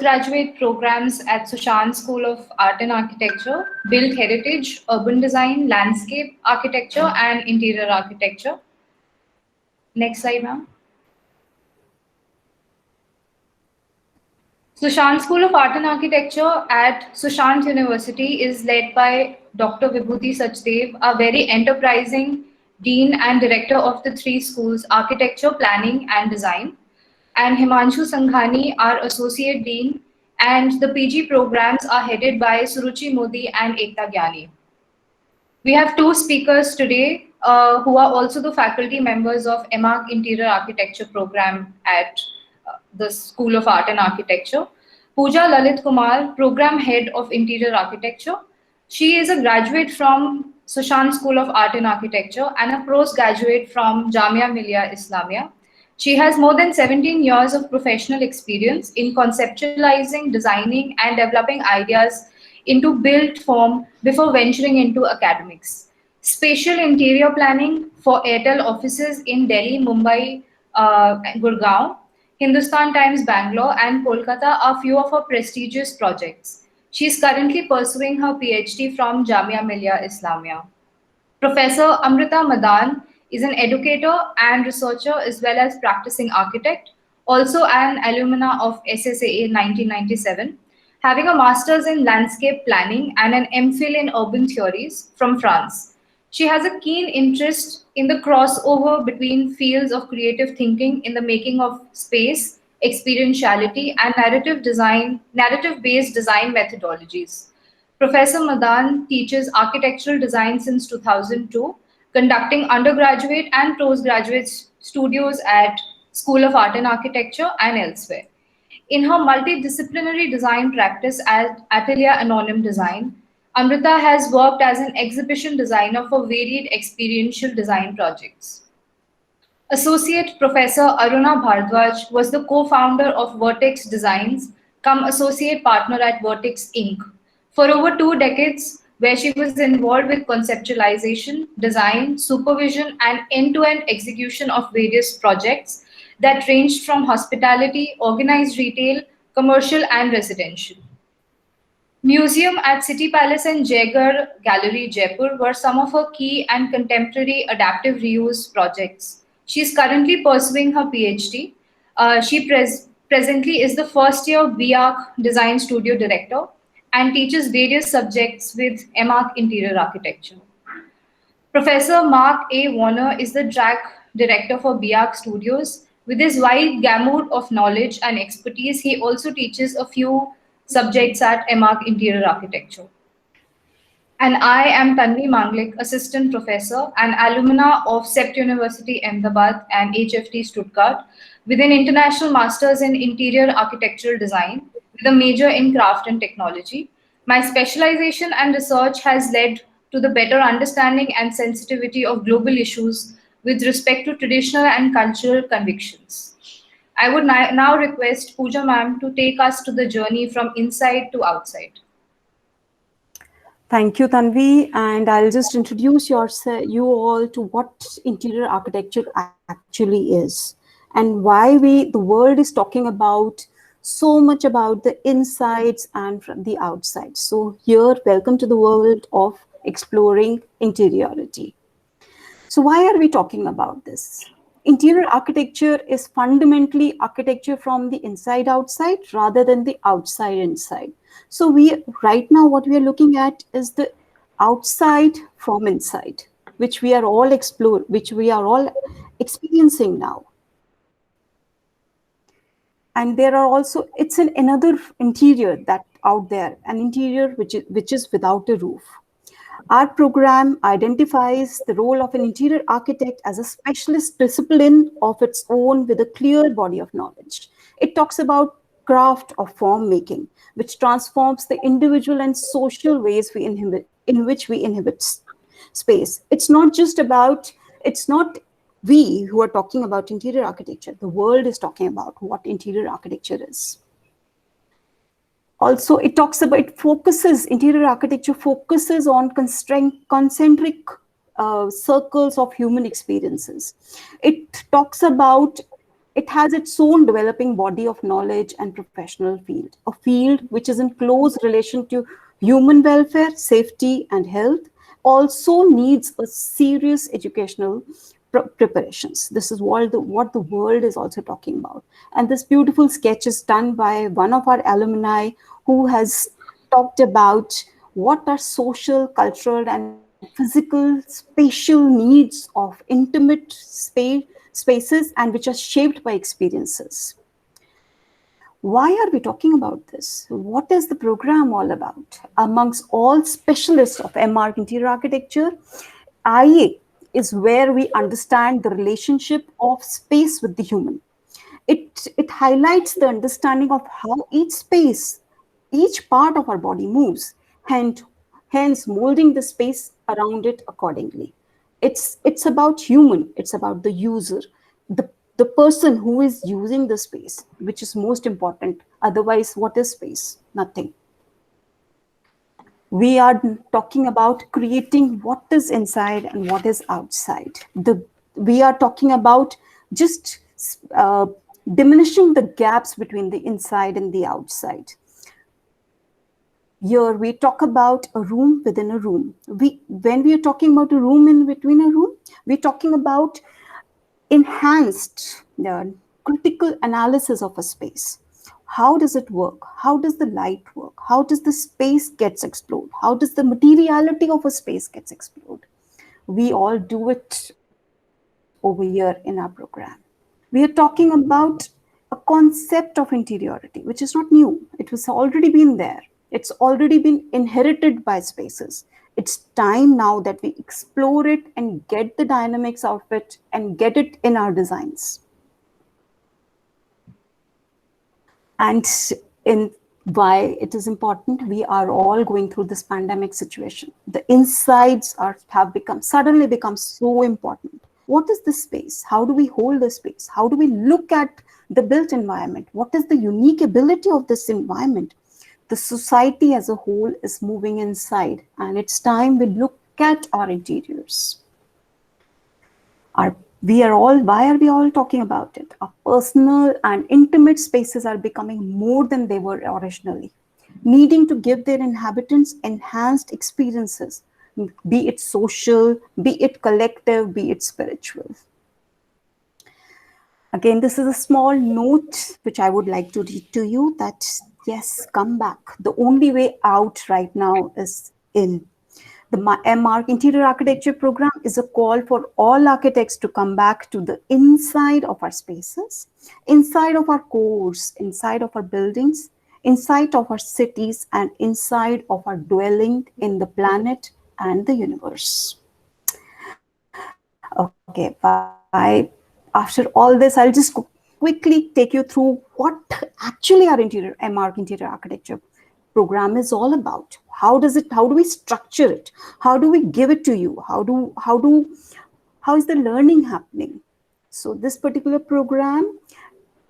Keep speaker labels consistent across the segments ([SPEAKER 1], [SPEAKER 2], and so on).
[SPEAKER 1] postgraduate programs at Sushant School of Art and Architecture, Built Heritage, Urban Design, Landscape Architecture, and Interior Architecture. Next slide, ma'am. Sushant School of Art and Architecture at Sushant University is led by Dr. Vibhuti Sachdev, a very enterprising dean and director of the three schools, Architecture, Planning and Design, and Himanshu Sanghani, our associate dean, and the PG programs are headed by Suruchi Modi and Ekta Gyani. We have two speakers today who are also the faculty members of M.Arch Interior Architecture program at the School of Art and Architecture. Pooja Lalit Kumar, Program Head of Interior Architecture. She is a graduate from Sushant School of Art and Architecture and a postgraduate from Jamia Millia Islamia. She has more than 17 years of professional experience in conceptualizing, designing, and developing ideas into built form before venturing into academics. Spatial interior planning for Airtel offices in Delhi, Mumbai, Gurgaon, Hindustan Times Bangalore, and Kolkata are few of her prestigious projects. She is currently pursuing her PhD from Jamia Millia Islamia. Professor Amrita Madan is an educator and researcher as well as practicing architect, also an alumna of SSAA 1997, having a master's in landscape planning and an MPhil in urban theories from France. She has a keen interest in the crossover between fields of creative thinking in the making of space, experientiality, and narrative-based design methodologies. Professor Madan teaches architectural design since 2002, conducting undergraduate and postgraduate studios at School of Art and Architecture and elsewhere. In her multidisciplinary design practice at Atelier Anonym Design, Amrita has worked as an exhibition designer for varied experiential design projects. Associate Professor Aruna Bhardwaj was the co-founder of Vertex Designs, come associate partner at Vertex Inc. For over 2 decades, where she was involved with conceptualization, design, supervision, and end-to-end execution of various projects that ranged from hospitality, organized retail, commercial, and residential. Museum at City Palace and Jaigarh Gallery, Jaipur were some of her key and contemporary adaptive reuse projects. She is currently pursuing her PhD. She presently is the first-year B.Arch Design Studio Director and teaches various subjects with M.Arch Interior Architecture. Professor Mark A. Warner is the track director for B.Arch Studios. With his wide gamut of knowledge and expertise, he also teaches a few subjects at M.Arch Interior Architecture. And I am Tanvi Manglik, Assistant Professor and alumna of CEPT University Ahmedabad and HFT Stuttgart, with an International Masters in Interior Architectural Design, with a major in Craft and Technology. My specialization and research has led to the better understanding and sensitivity of global issues with respect to traditional and cultural convictions. I would now request Pooja ma'am to take us to the journey from inside to outside.
[SPEAKER 2] Thank you, Tanvi, and I'll just introduce you all to what interior architecture actually is and why the world is talking about so much about the insides and from the outside. So here, welcome to the world of exploring interiority. So why are we talking about this? Interior architecture is fundamentally architecture from the inside outside rather than the outside inside. So right now what we are looking at is the outside from inside, which we are all experiencing now. And there are also, it's another interior that out there, an interior which is without a roof. Our program identifies the role of an interior architect as a specialist discipline of its own with a clear body of knowledge. It talks about craft of form making, which transforms the individual and social ways in which we inhabit space. It's not we who are talking about interior architecture. The world is talking about what interior architecture is. Also, interior architecture focuses on concentric circles of human experiences. It it has its own developing body of knowledge and professional field, a field which is in close relation to human welfare, safety, and health, also needs a serious educational preparations. This is what the world is also talking about. And this beautiful sketch is done by one of our alumni who has talked about what are social, cultural, and physical, spatial needs of intimate spaces and which are shaped by experiences. Why are we talking about this? What is the program all about? Amongst all specialists of M.Arch interior architecture, IA is where we understand the relationship of space with the human. It highlights the understanding of how each space, each part of our body moves, and hence molding the space around it accordingly. It's about human, it's about the user, the person who is using the space, which is most important. Otherwise, what is space? Nothing. We are talking about creating what is inside and what is outside. We are talking about just uh, diminishing the gaps between the inside and the outside. Here we talk about a room within a room. When we are talking about a room in between a room, we're talking about enhanced critical analysis of a space. How does it work? How does the light work? How does the space gets explored? How does the materiality of a space gets explored? We all do it over here in our program. We are talking about a concept of interiority, which is not new. It was already been there. It's already been inherited by spaces. It's time now that we explore it and get the dynamics of it and get it in our designs. And in why it is important, we are all going through this pandemic situation. The insides have become suddenly become so important. What is the space? How do we hold the space? How do we look at the built environment? What is the unique ability of this environment? The society as a whole is moving inside, and it's time we look at our interiors. Why are we all talking about it? Our personal and intimate spaces are becoming more than they were originally, needing to give their inhabitants enhanced experiences, be it social, be it collective, be it spiritual. Again, this is a small note which I would like to read to you that yes, come back. The only way out right now is in. The M.Arch Interior Architecture program is a call for all architects to come back to the inside of our spaces, inside of our cores, inside of our buildings, inside of our cities, and inside of our dwelling in the planet and the universe. Okay, after all this, I'll just quickly take you through what actually our M.Arch Interior Architecture program is all about. How do we structure it? How do we give it to you? How is the learning happening? So this particular program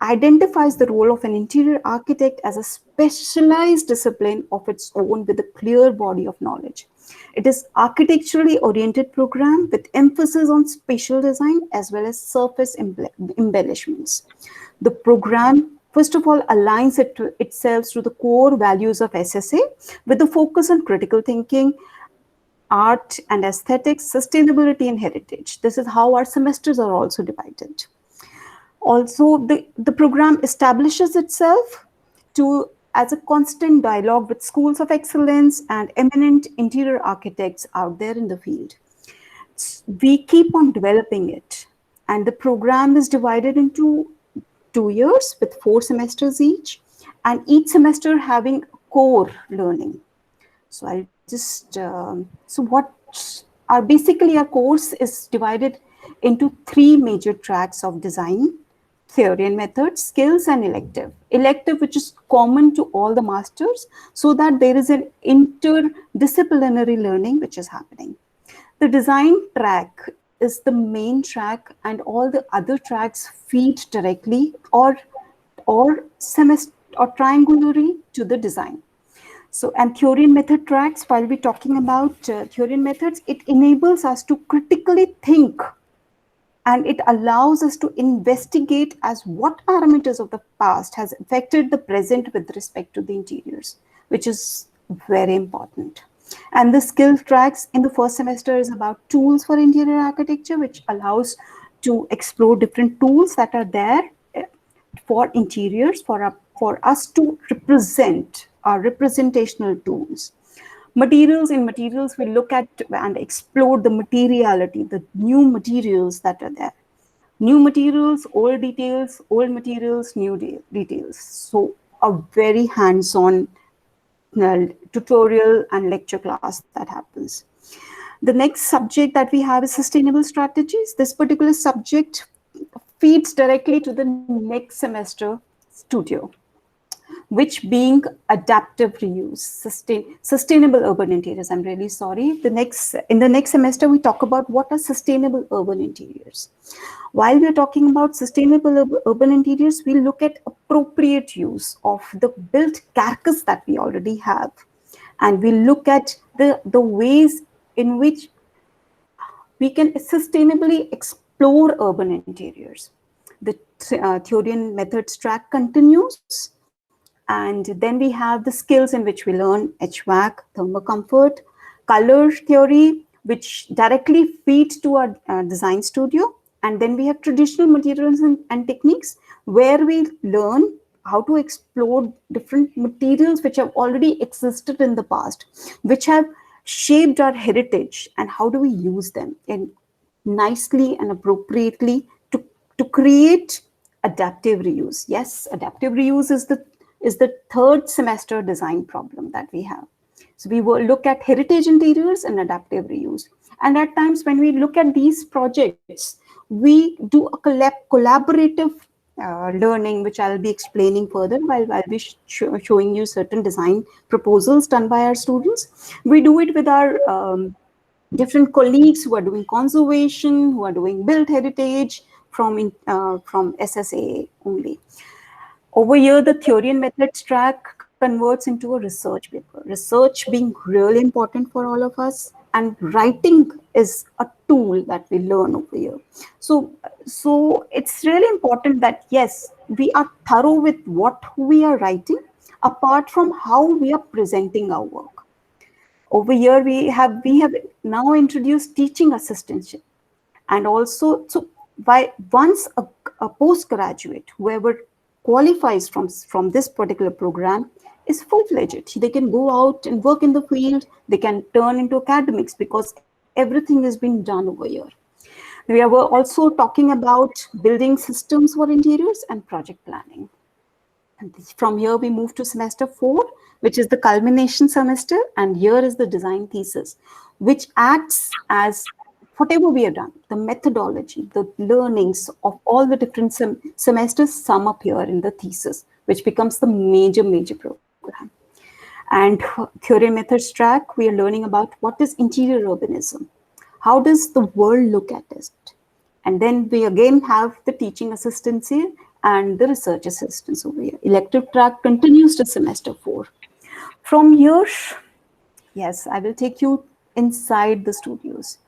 [SPEAKER 2] identifies the role of an interior architect as a specialized discipline of its own with a clear body of knowledge. It is architecturally oriented program with emphasis on spatial design as well as surface embellishments. The program, first of all, aligns itself to the core values of SSA with a focus on critical thinking, art and aesthetics, sustainability and heritage. This is how our semesters are also divided. Also, the program establishes itself as a constant dialogue with schools of excellence and eminent interior architects out there in the field. We keep on developing it, and the program is divided into 2 years with 4 semesters each, and each semester having core learning. So I'll just so what our basically our course is divided into 3 major tracks of design: theory and method, skills, and elective. Elective, which is common to all the masters, so that there is an interdisciplinary learning which is happening. The design track is the main track, and all the other tracks feed directly or triangularly to the design. So, and theory and method tracks, while we're talking about theory and methods, it enables us to critically think and it allows us to investigate as what parameters of the past has affected the present with respect to the interiors, which is very important. And the skill tracks in the first semester is about tools for interior architecture, which allows to explore different tools that are there for interiors, for us to represent our representational tools. Materials, in materials we look at and explore the materiality, the new materials that are there. New materials, old materials, new details. So a very hands-on tutorial and lecture class that happens. The next subject that we have is sustainable strategies. This particular subject feeds directly to the next semester studio, which being adaptive reuse, sustainable urban interiors. I'm really sorry. In the next semester, we talk about what are sustainable urban interiors. While we're talking about sustainable urban interiors, we look at appropriate use of the built carcass that we already have. And we look at the ways in which we can sustainably explore urban interiors. The theory and methods track continues. And then we have the skills in which we learn HVAC, thermocomfort, color theory, which directly feeds to our design studio. And then we have traditional materials and techniques, where we learn how to explore different materials which have already existed in the past, which have shaped our heritage, and how do we use them in nicely and appropriately to create adaptive reuse. Yes, adaptive reuse is the third semester design problem that we have. So we will look at heritage interiors and adaptive reuse. And at times when we look at these projects, we do a collaborative learning, which I'll be explaining further while I'll be showing you certain design proposals done by our students. We do it with our different colleagues who are doing conservation, who are doing built heritage from SSA only. Over here, the theory and methods track converts into a research paper. Research being really important for all of us, and writing is a tool that we learn over here. So it's really important that yes, we are thorough with what we are writing, apart from how we are presenting our work. Over here, we have now introduced teaching assistantship, and also so by once a postgraduate, whoever qualifies from this particular program, is full-fledged. They can go out and work in the field. They can turn into academics because everything is being done over here. We are also talking about building systems for interiors and project planning. And from here, we move to semester 4, which is the culmination semester. And here is the design thesis, which acts as whatever we have done, the methodology, the learnings of all the different semesters sum up here in the thesis, which becomes the major program. And theory and methods track, we are learning about what is interior urbanism. How does the world look at it? And then we again have the teaching assistancy and the research assistance over here. Elective track continues to semester 4. From here, yes, I will take you inside the studios.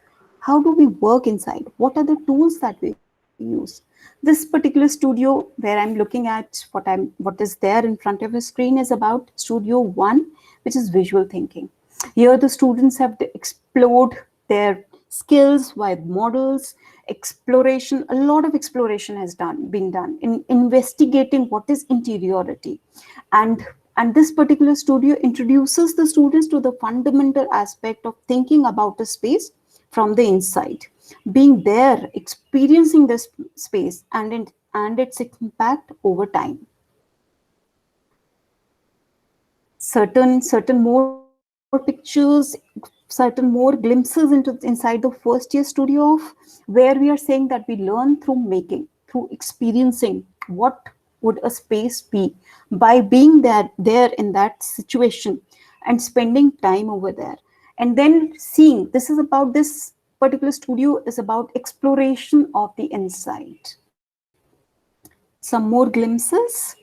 [SPEAKER 2] How do we work inside? What are the tools that we use? This particular studio where I'm looking at what is there in front of the screen is about Studio 1, which is visual thinking. Here the students have explored their skills with models, exploration. A lot of exploration has been done in investigating what is interiority. And this particular studio introduces the students to the fundamental aspect of thinking about a space from the inside, being there, experiencing this space and its impact over time. Certain more pictures, certain more glimpses inside the first year studio of, where we are saying that we learn through making, through experiencing what would a space be by being there in that situation and spending time over there. And then seeing, this particular studio is about exploration of the inside. Some more glimpses.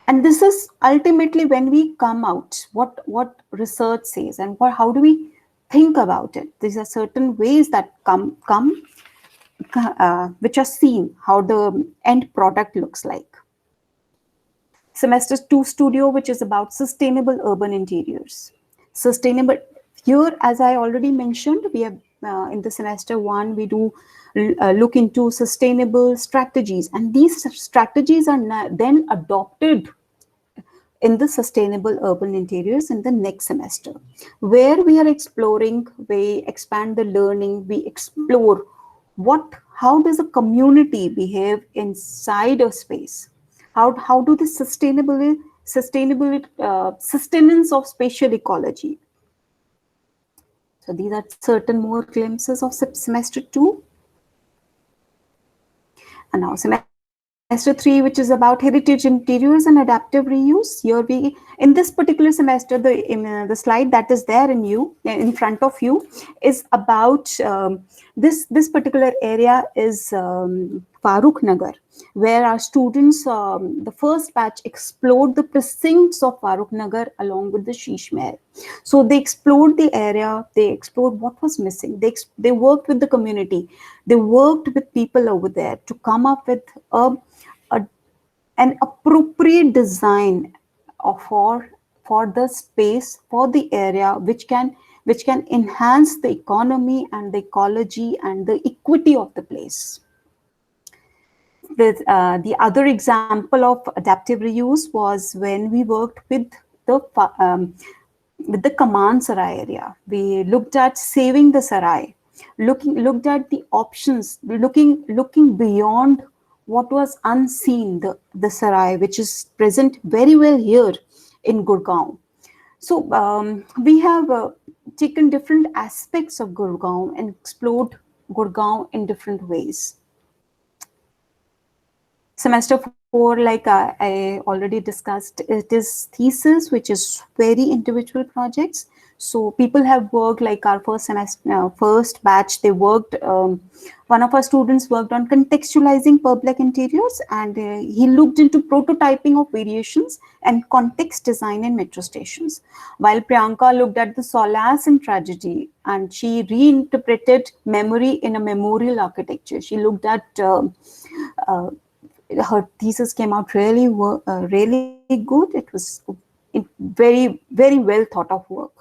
[SPEAKER 2] And this is ultimately when we come out, what research says and how do we think about it. These are certain ways that come. which are seen how the end product looks like. Semester 2 studio, which is about sustainable urban interiors. Sustainable here, as I already mentioned, we have in the semester 1 we do look into sustainable strategies, and these strategies are then adopted in the sustainable urban interiors in the next semester, where we are exploring, we expand the learning, we explore how does a community behave inside a space, how do the sustenance of spatial ecology. So these are certain more glimpses of semester 2. And now semester 3, which is about heritage interiors and adaptive reuse. Here we, in this particular semester, the slide that is there in front of you is about this particular area is Farooq Nagar, where our students, the first batch, explored the precincts of Farooq Nagar along with the Sheesh Mahal. So they explored the area, they explored what was missing. They worked with the community, they worked with people over there to come up with an appropriate design for the space, for the area, which can enhance the economy and the ecology and the equity of the place. The other example of adaptive reuse was when we worked the with the Kaman Sarai area. We looked at saving the Sarai, looked at the options, looking beyond what was unseen, the Sarai, which is present very well here in Gurgaon. So we have taken different aspects of Gurgaon and explored Gurgaon in different ways. Semester 4, like I already discussed, it is thesis, which is very individual projects. So people have worked, like our first batch, they worked, one of our students worked on contextualizing public interiors, and he looked into prototyping of variations and context design in metro stations. While Priyanka looked at the solace and tragedy, and she reinterpreted memory in a memorial architecture. She looked at her thesis came out really good. It was very, very well thought of work.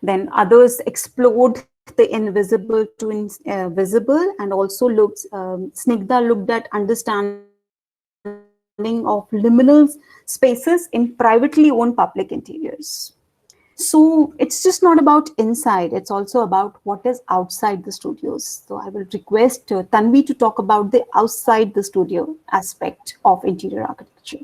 [SPEAKER 2] Then others explored the invisible to visible, and also Snigdha looked at understanding of liminal spaces in privately owned public interiors. So it's just not about inside, it's also about what is outside the studios. So I will request Tanvi to talk about the outside the studio aspect of interior architecture.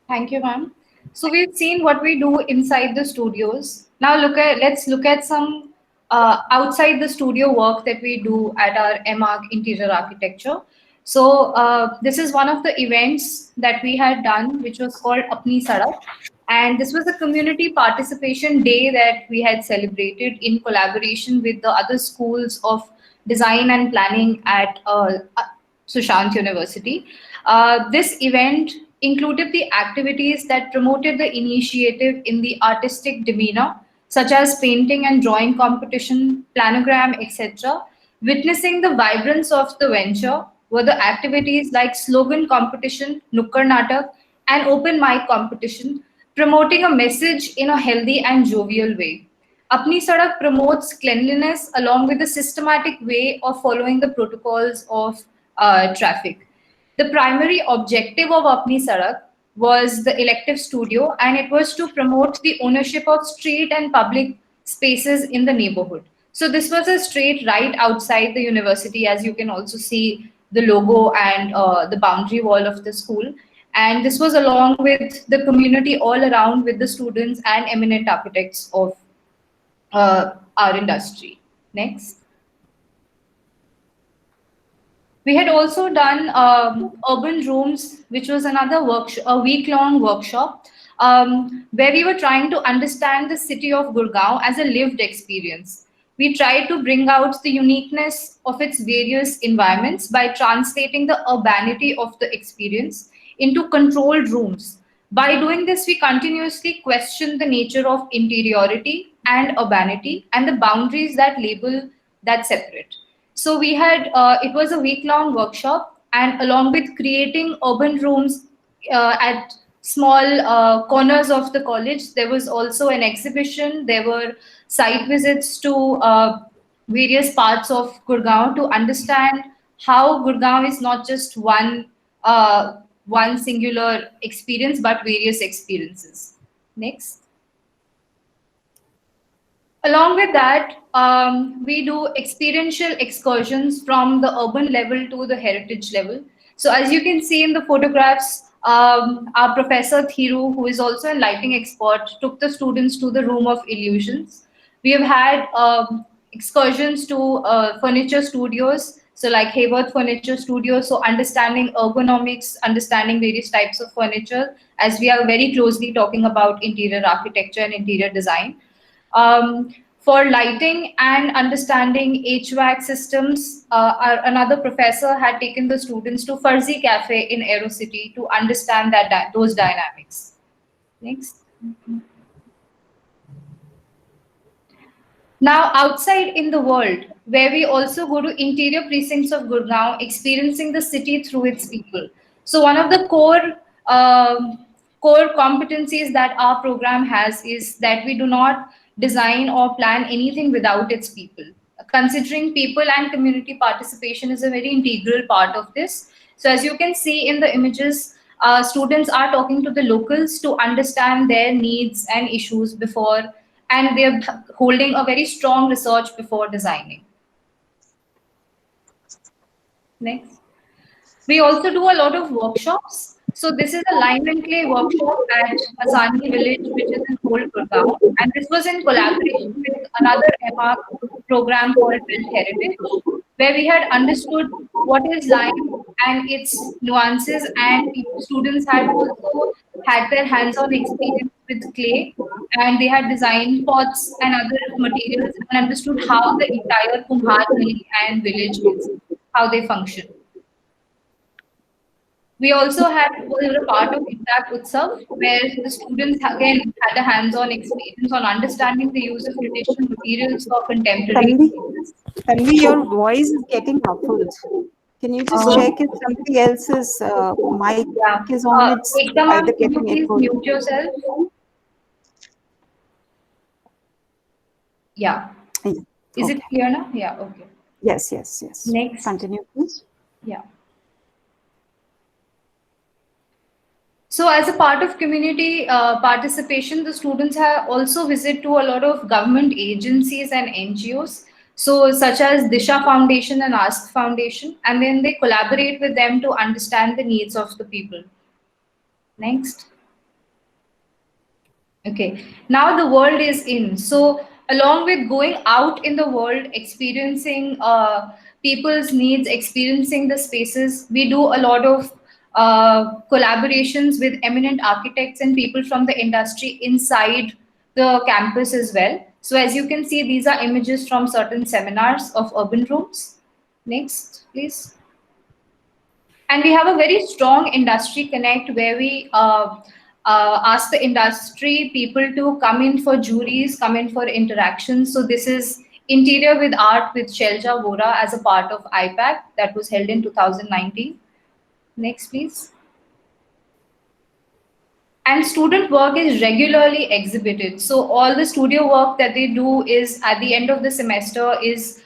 [SPEAKER 1] Thank you, ma'am. So we've seen what we do inside the studios. Now let's look at some outside the studio work that we do at our M.Arch interior architecture. So this is one of the events that we had done, which was called Apni Sadak. And this was a community participation day that we had celebrated in collaboration with the other schools of design and planning at Sushant University. This event included the activities that promoted the initiative in the artistic demeanor, such as painting and drawing competition, planogram, etc. Witnessing the vibrance of the venture were the activities like slogan competition, Nukkar Natak, and open mic competition, promoting a message in a healthy and jovial way. Apni Sadak promotes cleanliness along with a systematic way of following the protocols of traffic. The primary objective of Apni Sadak was the elective studio, and it was to promote the ownership of street and public spaces in the neighborhood. So this was a street right outside the university, as you can also see the logo and the boundary wall of the school. And this was along with the community all around with the students and eminent architects of our industry. Next. We had also done urban rooms, which was another workshop, a week-long workshop, where we were trying to understand the city of Gurgaon as a lived experience. We tried to bring out the uniqueness of its various environments by translating the urbanity of the experience into controlled rooms. By doing this, we continuously question the nature of interiority and urbanity and the boundaries that label that separate. So we had, it was a week-long workshop, and along with creating urban rooms at small corners of the college, there was also an exhibition. There were site visits to various parts of Gurgaon to understand how Gurgaon is not just one singular experience, but various experiences. Next. Along with that, we do experiential excursions from the urban level to the heritage level. So as you can see in the photographs, our Professor Thiru, who is also a lighting expert, took the students to the Room of Illusions. We have had excursions to furniture studios, so like Hayworth Furniture Studio, so understanding ergonomics, understanding various types of furniture, as we are very closely talking about interior architecture and interior design. For lighting and understanding HVAC systems, another professor had taken the students to Farzi Cafe in Aerocity to understand those dynamics. Next. Now, outside in the world, where we also go to interior precincts of Gurgaon, experiencing the city through its people. So, one of the core competencies that our program has is that we do not design or plan anything without its people. Considering people and community participation is a very integral part of this. So, as you can see in the images, students are talking to the locals to understand their needs and issues before, and they're holding a very strong research before designing. Next. We also do a lot of workshops. So this is a lime and clay workshop at Asani village, which is in Old Gurgaon. And this was in collaboration with another M.Arch program called Built Heritage, where we had understood what is lime and its nuances, and students had also had their hands-on experience with clay, and they had designed pots and other materials and understood how the entire Kumhar Gully and village is, how they function. We also had was a part of Impact Utsav, where the students again had a hands-on experience on understanding the use of traditional materials for contemporary
[SPEAKER 2] Tanvi,
[SPEAKER 1] spaces.
[SPEAKER 2] Tanvi, your voice is getting muffled. Can you just
[SPEAKER 1] Uh,
[SPEAKER 2] check if somebody else's mic is
[SPEAKER 1] yeah.
[SPEAKER 2] on? It's either
[SPEAKER 1] Ekta ma'am,
[SPEAKER 2] getting
[SPEAKER 1] could you
[SPEAKER 2] echoed.
[SPEAKER 1] please mute yourself? Yeah.
[SPEAKER 2] Yeah.
[SPEAKER 1] Is
[SPEAKER 2] Okay.
[SPEAKER 1] it clear now? Yeah. Okay.
[SPEAKER 2] Yes, yes, yes.
[SPEAKER 1] Next.
[SPEAKER 2] Continue, please.
[SPEAKER 1] Yeah. So, as a part of community participation, the students have also visit to a lot of government agencies and NGOs, so such as Disha Foundation and Ask Foundation, and then they collaborate with them to understand the needs of the people. Next. Okay, now the world is in. So, along with going out in the world, experiencing people's needs, experiencing the spaces, we do a lot of collaborations with eminent architects and people from the industry inside the campus as well. So, as you can see, these are images from certain seminars of urban rooms. Next, please. And we have a very strong industry connect where we ask the industry people to come in for juries, come in for interactions. So this is Interior with Art with Shelja Vora as a part of IPAC that was held in 2019. Next, please. And student work is regularly exhibited. So all the studio work that they do is at the end of the semester is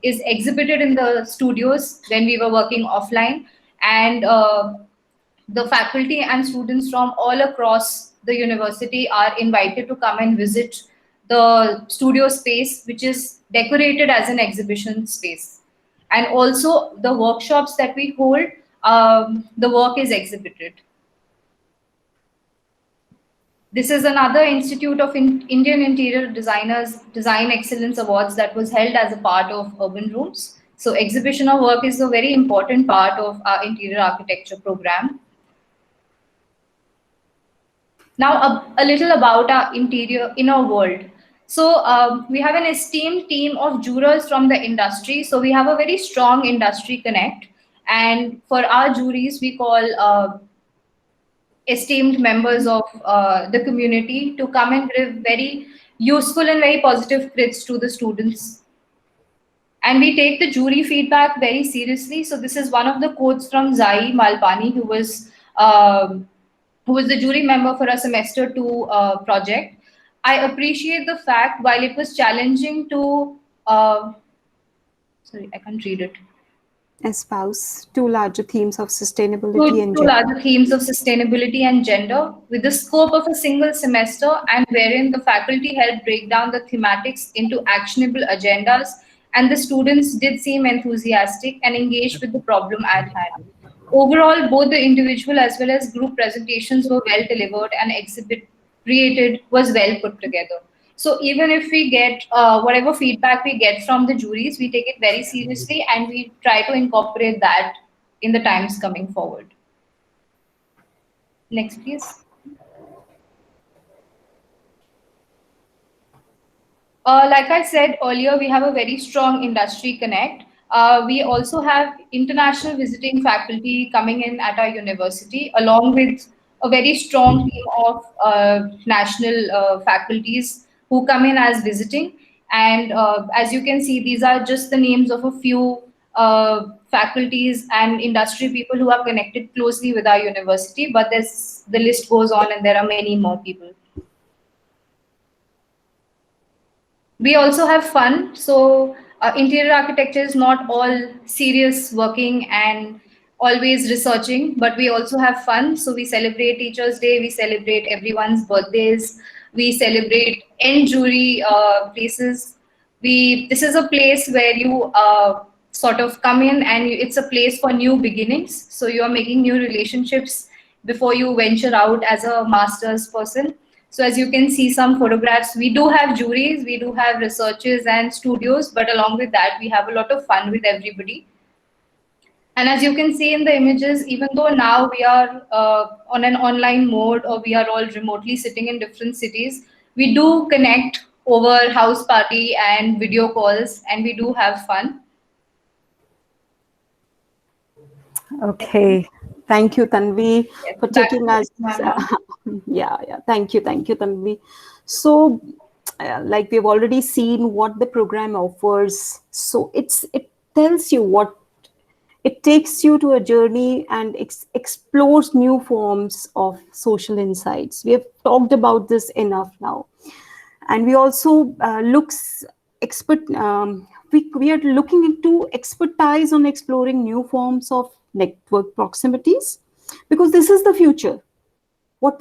[SPEAKER 1] exhibited in the studios when we were working offline, and the faculty and students from all across the university are invited to come and visit the studio space, which is decorated as an exhibition space. And also the workshops that we hold, the work is exhibited. This is another Institute of Indian Interior Designers Design Excellence Awards that was held as a part of Urban Rooms. So exhibition of work is a very important part of our interior architecture program. Now, a little about our inner world. So we have an esteemed team of jurors from the industry. So we have a very strong industry connect. And for our juries, we call esteemed members of the community to come and give very useful and very positive crits to the students. And we take the jury feedback very seriously. So this is one of the quotes from Zai Malpani, who was the jury member for a semester two project. I appreciate the fact while it was challenging to, sorry, I can't read it.
[SPEAKER 2] Espouse two larger themes of sustainability and
[SPEAKER 1] Two
[SPEAKER 2] gender.
[SPEAKER 1] larger themes of sustainability and gender with the scope of a single semester, and wherein the faculty helped break down the thematics into actionable agendas, and the students did seem enthusiastic and engaged with the problem at hand. Overall, both the individual as well as group presentations were well delivered, and exhibit created was well put together. So even if we get whatever feedback we get from the juries, we take it very seriously and we try to incorporate that in the times coming forward. Next, please. Like I said earlier, we have a very strong industry connect. We also have international visiting faculty coming in at our university, along with a very strong team of national faculties who come in as visiting. And as you can see, these are just the names of a few faculties and industry people who are connected closely with our university. But the list goes on, and there are many more people. We also have fun. So interior architecture is not all serious working and always researching, but we also have fun. So we celebrate Teachers' Day, we celebrate everyone's birthdays, we celebrate end jury places. This is a place where you sort of come in, and it's a place for new beginnings. So you are making new relationships before you venture out as a master's person. So as you can see some photographs, we do have juries, we do have researchers and studios, but along with that, we have a lot of fun with everybody. And as you can see in the images, even though now we are on an online mode, or we are all remotely sitting in different cities, we do connect over house party and video calls, and we do have fun.
[SPEAKER 2] Okay. Thank you, Tanvi,
[SPEAKER 1] Yes,
[SPEAKER 2] for
[SPEAKER 1] back to
[SPEAKER 2] taking
[SPEAKER 1] you,
[SPEAKER 2] us.
[SPEAKER 1] ma'am.
[SPEAKER 2] Yeah. Thank you, Tanvi. So, like we've already seen what the program offers. So it tells you what it takes you to a journey and explores new forms of social insights. We have talked about this enough now, and we also looks expert. We are looking into expertise on exploring new forms of network proximities, because this is the future. What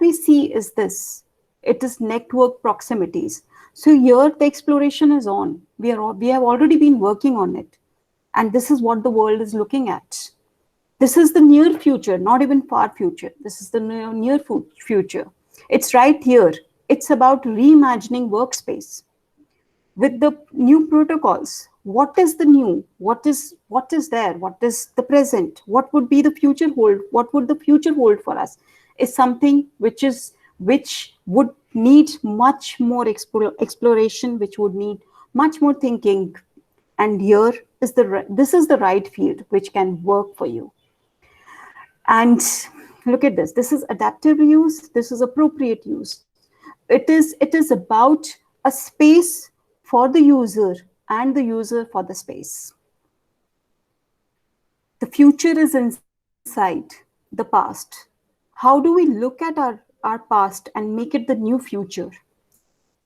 [SPEAKER 2] we see is this. It is network proximities. So here the exploration is on. We have already been working on it, and this is what the world is looking at. This is the near future, not even far future. This is the near future. It's right here. It's about reimagining workspace with the new protocols. What is the new? What is there? What is the present? What would be the future hold? What would the future hold for us? Is something which would need much more exploration, which would need much more thinking. And here is this is the right field which can work for you. And look at this. This is adaptive use. This is appropriate use. It is about a space for the user and the user for the space. The future is inside the past. How do we look at our past and make it the new future?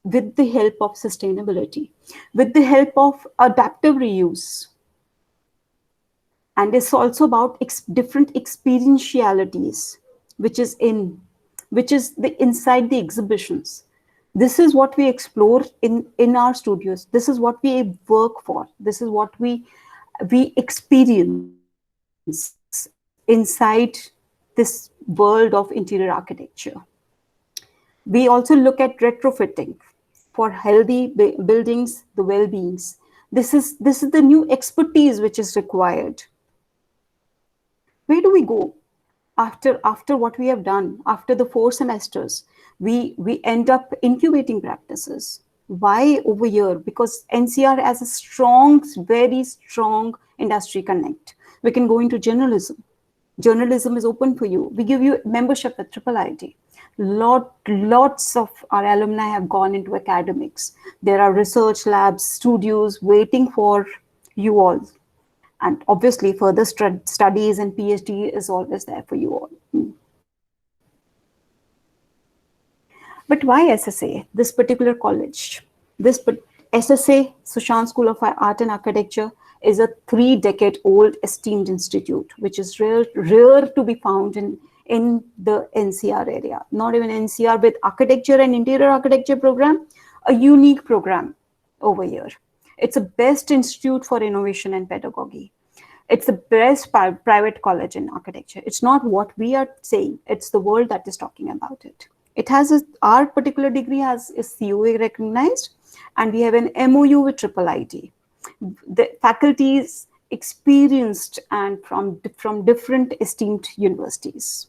[SPEAKER 2] With the help of sustainability, with the help of adaptive reuse. And it's also about different experientialities, which is the inside the exhibitions. This is what we explore in our studios. This is what we work for. This is what we experience inside this world of interior architecture. We also look at retrofitting for healthy buildings, the well-beings. This is the new expertise which is required. Where do we go after what we have done? After the 4 semesters, we end up incubating practices. Why over here? Because NCR has a very strong industry connect. We can go into journalism. Journalism is open for you. We give you membership at Triple IT. Lots of our alumni have gone into academics. There are research labs, studios waiting for you all, and obviously further studies and PhD is always there for you all. But why SSA, this particular college? SSA, Sushant School of Art and Architecture, is a 3-decade-old esteemed institute, which is rare to be found in the NCR area. Not even NCR with architecture and interior architecture program, a unique program over here. It's a best institute for innovation and pedagogy. It's the best private college in architecture. It's not what we are saying, it's the world that is talking about it. It has our particular degree has is COA recognized, and we have an MOU with Triple IT. The faculty is experienced and from different esteemed universities.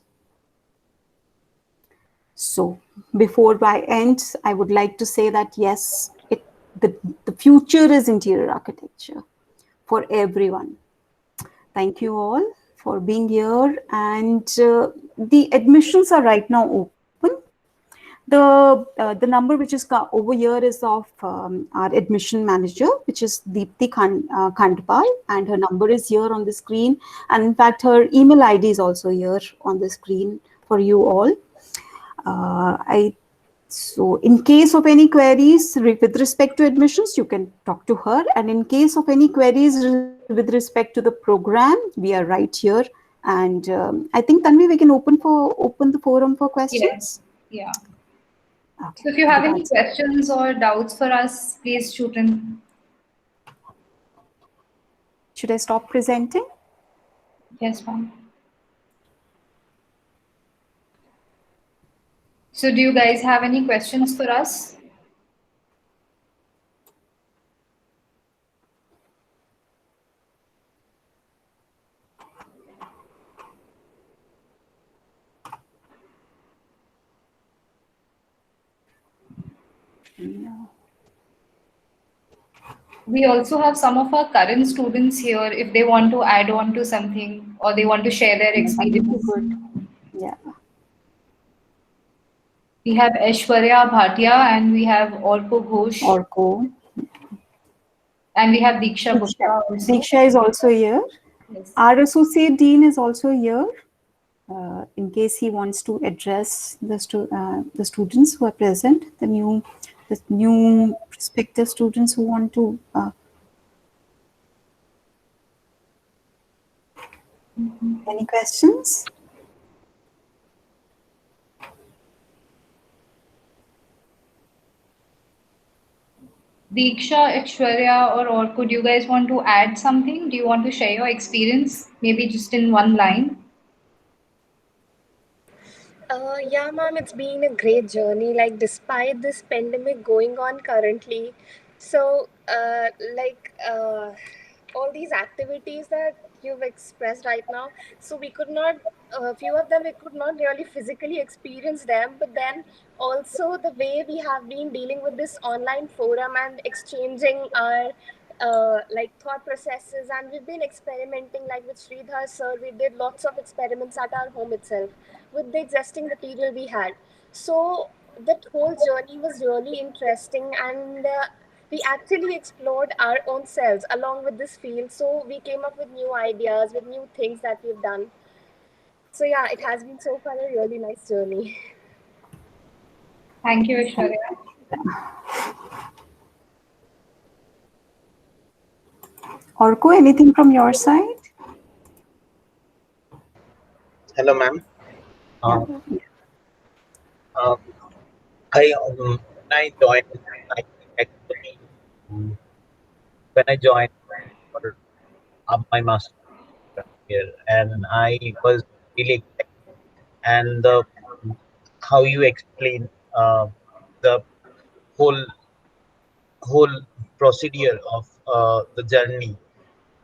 [SPEAKER 2] So before I end, I would like to say that yes, the future is interior architecture for everyone. Thank you all for being here. And the admissions are right now open. The number which is over here is of our admission manager, which is Deepthi Khandpal, and her number is here on the screen. And in fact, her email ID is also here on the screen for you all. So in case of any queries with respect to admissions, you can talk to her. And in case of any queries with respect to the program, we are right here. And I think, Tanvi, we can open the forum for questions.
[SPEAKER 1] Yes. Yeah.
[SPEAKER 2] Okay.
[SPEAKER 1] So if you have any questions or doubts for us, please shoot in.
[SPEAKER 2] Should I stop presenting?
[SPEAKER 1] Yes, ma'am. So do you guys have any questions for us?
[SPEAKER 2] No.
[SPEAKER 1] We also have some of our current students here if they want to add on to something or they want to share their
[SPEAKER 2] That would be
[SPEAKER 1] experience.
[SPEAKER 2] good. Yeah.
[SPEAKER 1] We have Aishwarya Bhatia and we have Orko Ghosh
[SPEAKER 2] Orko.
[SPEAKER 1] and we have Diksha
[SPEAKER 2] Diksha.
[SPEAKER 1] Gupta also.
[SPEAKER 2] Diksha is also here.
[SPEAKER 1] Yes.
[SPEAKER 2] Our associate dean is also here. In case he wants to address the students who are present, the new prospective students who want to. Any questions?
[SPEAKER 1] Diksha, Aishwarya, or Orko, do you guys want to add something? Do you want to share your experience? Maybe just in one line.
[SPEAKER 3] Yeah, ma'am, it's been a great journey. Like, despite this pandemic going on currently, so all these activities that you've expressed right now, so we could not, a few of them, we could not really physically experience them, but then also the way we have been dealing with this online forum and exchanging our thought processes, and we've been experimenting like with Sridhar sir. We did lots of experiments at our home itself with the existing material we had. So that whole journey was really interesting, and we actually explored our own selves along with this field. So we came up with new ideas, with new things that we've done. So yeah, it has been so far a really nice journey.
[SPEAKER 1] Thank you, Aishwarya.
[SPEAKER 2] Orko, anything from your side?
[SPEAKER 4] Hello, ma'am.
[SPEAKER 2] Yeah.
[SPEAKER 4] Uh, when I joined, I actually when I joined for my master here, and I was really excited. And the how you explain the whole whole procedure of the journey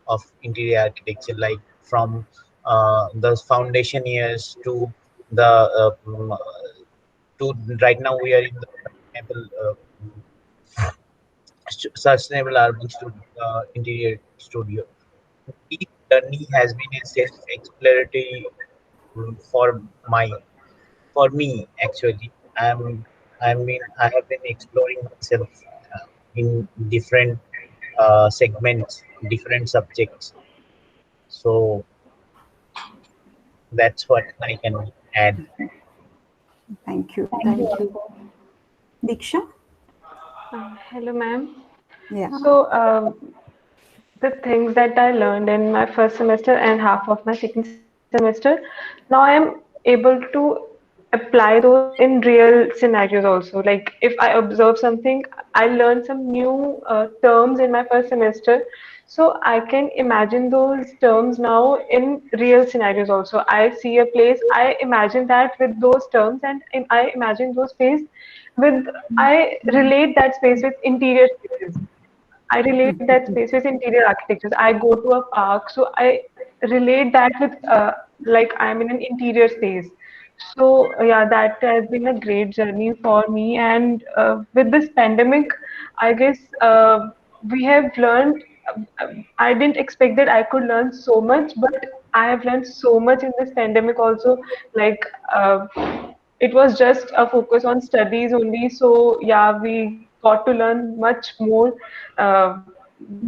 [SPEAKER 4] of interior architecture, like from the foundation years to the to right now we are in the sustainable urban interior studio. This journey has been a self-exploratory for mine, for me actually, I have been exploring myself in different segments, different subjects. So that's what I can add.
[SPEAKER 2] Thank you.
[SPEAKER 1] Thank you
[SPEAKER 2] Thank you.
[SPEAKER 1] also.
[SPEAKER 2] Diksha?
[SPEAKER 5] Hello, ma'am.
[SPEAKER 2] Yeah.
[SPEAKER 5] So, the things that I learned in my first semester and half of my second semester, now I'm able to apply those in real scenarios also. Like if I observe something, I learn some new terms in my first semester, so I can imagine those terms now in real scenarios also. I see a place, I imagine that with those terms, and I imagine those space with, I relate that space with interior spaces. I relate that space with interior architectures. I go to a park, so I relate that with like I'm in an interior space. So yeah, that has been a great journey for me. And with this pandemic, I guess we have learned. I didn't expect that I could learn so much, but I have learned so much in this pandemic also. Like it was just a focus on studies only. So yeah, we got to learn much more uh,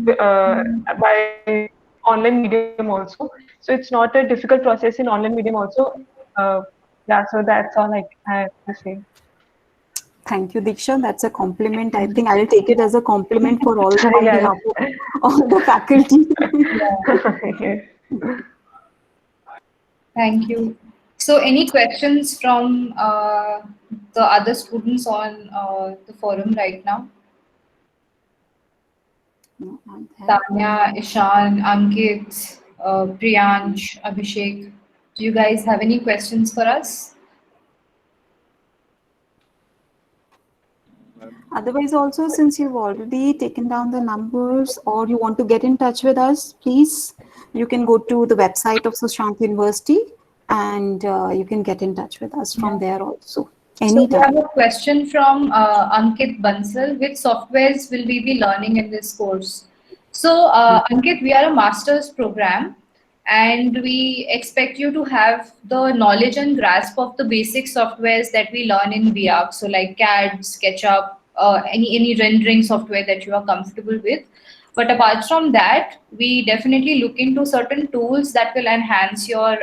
[SPEAKER 5] by online medium also. So it's not a difficult process in online medium also. Uh, yeah, so that's all I have to say.
[SPEAKER 2] Thank you, Diksha. That's a compliment. I think I'll take it as a compliment for all on
[SPEAKER 5] Yes.
[SPEAKER 2] behalf of all the faculty.
[SPEAKER 1] Yeah,
[SPEAKER 5] Yes.
[SPEAKER 1] thank you. So, any questions from the other students on the forum right now?
[SPEAKER 2] No, I have.
[SPEAKER 1] Tanya, Ishan, Ankit, Priyansh, Abhishek. Do you guys have any questions for us?
[SPEAKER 2] Otherwise, also, since you've already taken down the numbers or you want to get in touch with us, please, you can go to the website of Sushant University and you can get in touch with us from
[SPEAKER 1] Yeah.
[SPEAKER 2] there also,
[SPEAKER 1] So we have
[SPEAKER 2] anytime.
[SPEAKER 1] a question from Ankit Bansal. Which softwares will we be learning in this course? So Ankit, we are a master's program and we expect you to have the knowledge and grasp of the basic softwares that we learn in VR. So like CAD, SketchUp, any rendering software that you are comfortable with. But apart from that, we definitely look into certain tools that will enhance your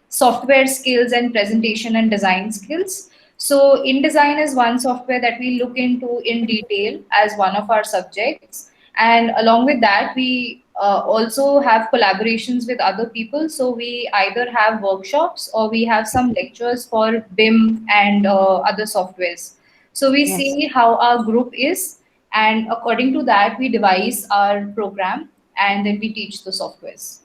[SPEAKER 1] software skills and presentation and design skills. So InDesign is one software that we look into in detail as one of our subjects. And along with that, we also have collaborations with other people. So we either have workshops or we have some lectures for BIM and other softwares. So we
[SPEAKER 2] Yes.
[SPEAKER 1] see how our group is, and according to that, we devise our program and then we teach the softwares.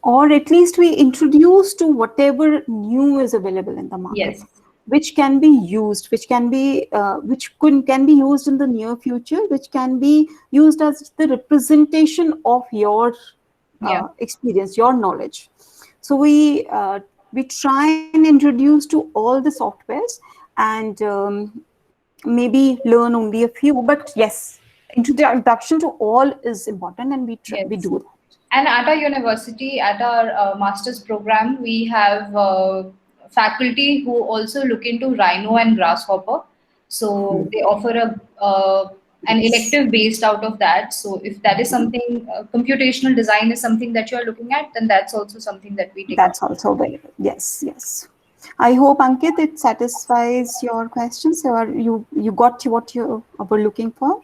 [SPEAKER 2] Or at least we introduce to whatever new is available in the market,
[SPEAKER 1] Yes,
[SPEAKER 2] which can be used, can be used in the near future, which can be used as the representation of your
[SPEAKER 1] yeah,
[SPEAKER 2] experience, your knowledge. So we try and introduce to all the softwares and maybe learn only a few, but yes, introduction to all is important, and we
[SPEAKER 1] yes.
[SPEAKER 2] do that.
[SPEAKER 1] And at our university, at our master's program, we have faculty who also look into Rhino and Grasshopper. So they offer an
[SPEAKER 2] Yes.
[SPEAKER 1] elective based out of that. So if that is something, computational design is something that you are looking at, then that's also something that we take up.
[SPEAKER 2] That's also available. Yes, yes. I hope, Ankit, it satisfies your questions, or you got what you were looking for.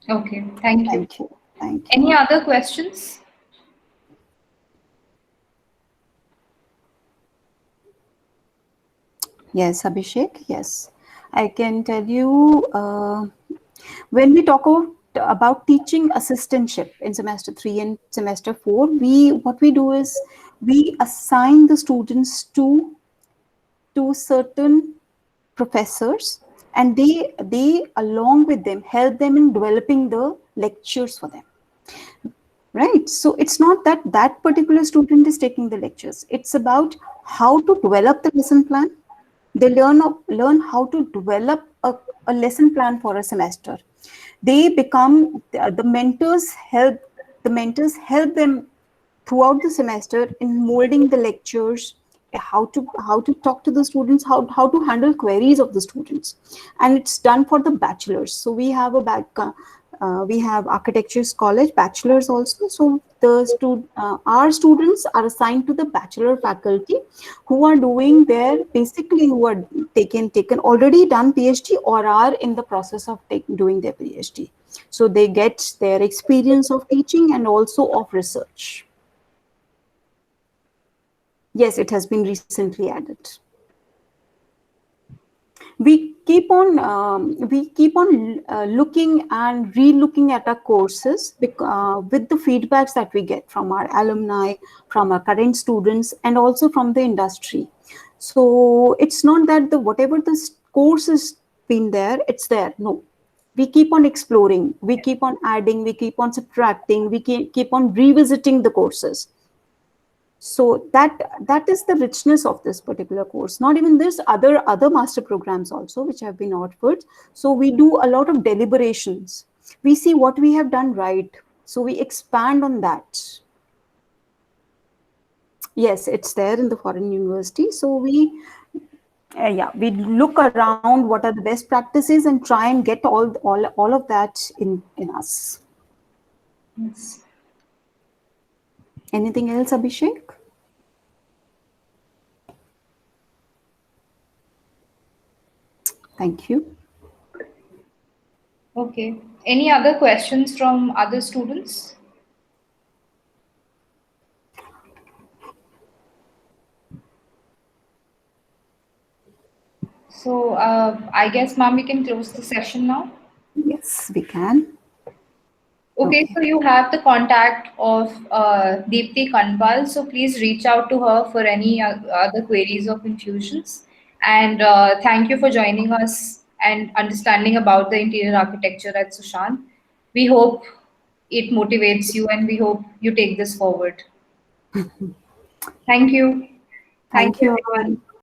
[SPEAKER 1] Okay, thank you.
[SPEAKER 2] Thank you. Thank
[SPEAKER 1] Any
[SPEAKER 2] you.
[SPEAKER 1] other questions?
[SPEAKER 2] Yes, Abhishek. Yes, I can tell you. When we talk about teaching assistantship in semester 3 and semester 4, we what we do is we assign the students to certain professors, and they along with them help them in developing the lectures for them, right? So it's not that that particular student is taking the lectures, it's about how to develop the lesson plan. They learn how to develop a lesson plan for a semester. They become the mentors help them throughout the semester in molding the lectures, how to talk to the students, how to handle queries of the students. And it's done for the bachelors. So we have we have architectures college bachelors also. So our students are assigned to the bachelor faculty, who are doing their, basically who are taken already done PhD or are in the process of doing their PhD. So they get their experience of teaching and also of research. Yes, it has been recently added. We keep on looking and re-looking at our courses with the feedbacks that we get from our alumni, from our current students, and also from the industry. So it's not that the whatever the course has been there, it's there. No, we keep on exploring, we keep on adding, we keep on subtracting, we keep on revisiting the courses. So that is the richness of this particular course. Not even this, other master programs also which have been offered. So we do a lot of deliberations, we see what we have done right, so we expand on that. Yes, it's there in the foreign university. So we look around what are the best practices and try and get all of that in us.
[SPEAKER 1] Yes.
[SPEAKER 2] Anything else, Abhishek? Thank you.
[SPEAKER 1] Okay. Any other questions from other students? So I guess, ma'am, we can close the session now.
[SPEAKER 2] Yes, we can.
[SPEAKER 1] Okay,
[SPEAKER 2] Okay.
[SPEAKER 1] so you have the contact of Deepthi Kanpal, so please reach out to her for any other queries or confusions. And thank you for joining us and understanding about the interior architecture at Sushant. We hope it motivates you and we hope you take this forward. Thank you. Thank
[SPEAKER 2] Thank
[SPEAKER 1] you,
[SPEAKER 2] you,
[SPEAKER 1] everyone.
[SPEAKER 2] everyone.